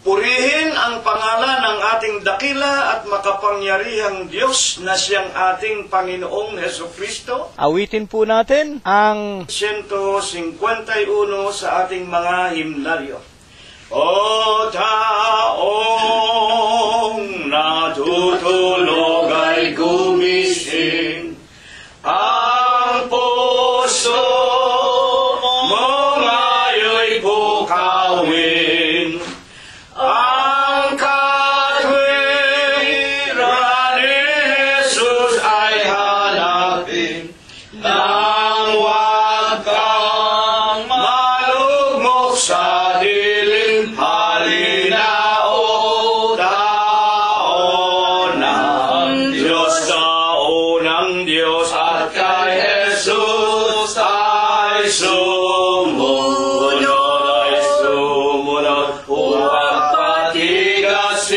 Purihin ang pangalan ng ating dakila at makapangyarihang Diyos na siyang ating Panginoong Hesukristo. Awitin po natin ang 151 sa ating mga himnaryo. O taong natutulog ay gumising, ang puso mo ngayon'y bukawin. Ang katwiran ni Jesus ay hanapin, nang huwag kang malugmok sa dilim. Halina o taon ng Diyos, at kay Jesus ay sumunod, huwag patigasin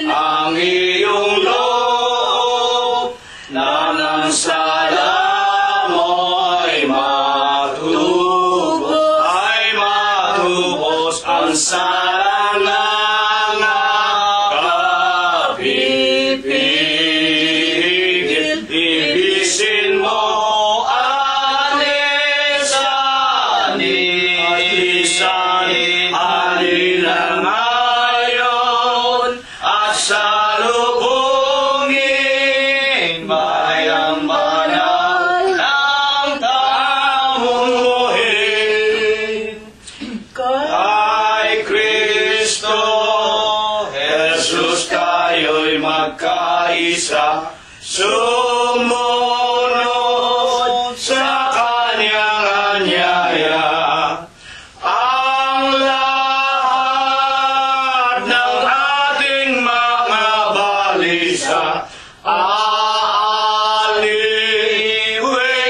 ang iyong loob, nang ang sala mo'y matubos ang sala ng nakapipigil. Ibisin mo alin ngayon at salubungin bayang banal ng tamuhin. Kay Kristo Jesus tayo'y magkaisa, sumunod sa Kanyang anyaya. Ang lahat ng ating mga balisa aaliwin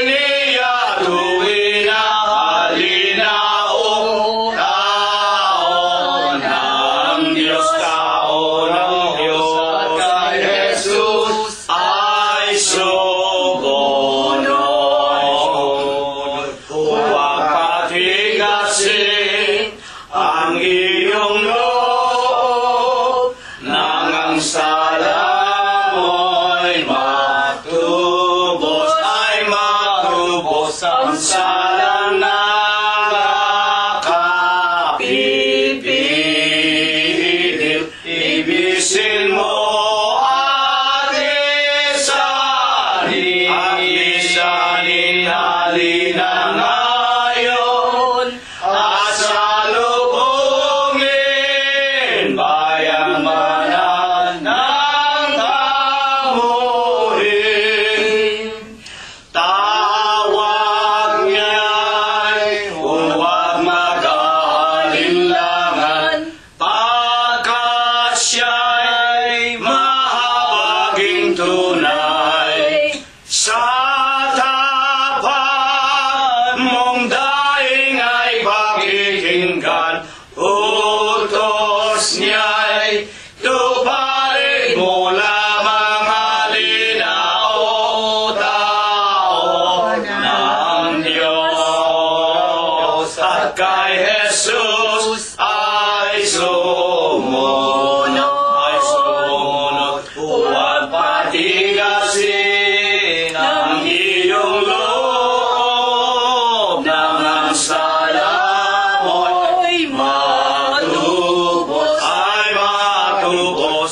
niya tuwin na. Halina o taon ng Diyos, at kay Jesus ay sumunod. Huwag patigasin ang iyong loob, nang ang sala mo'y matubos ang sala nakapipigil. Ibisin mo alisanin, halina ngayon at salubungin bayang banal ng tamuhin. Tawag niya'y huwag mag-aalinlangan, pagkat siya'y mahabaging tunay. Sa tapat mong daing ay pakikinggan, utos niya'y tuparin mo lamang. Halina o taon ng Diyos, at kay Jesus ay sumunod. Huwag patigasin ang iyong loob, nang ang sala mo'y matubos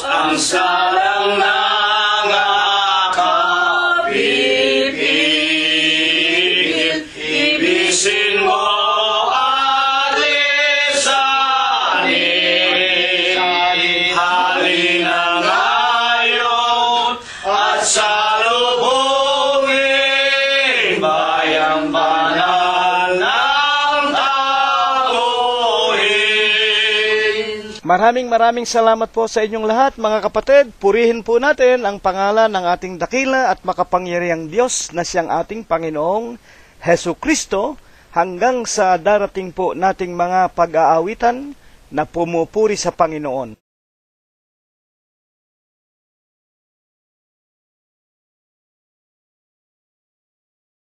ang salang nakapipigil. Ibisin mo alisanin, halina ngayon at salubungin bayang banal ng tamuhin. maraming salamat po sa inyong lahat, mga kapatid. Purihin po natin ang pangalan ng ating dakila at makapangyarihang Diyos na siyang ating Panginoong Hesukristo, hanggang sa darating po nating mga pag-aawitan na pumupuri sa Panginoon.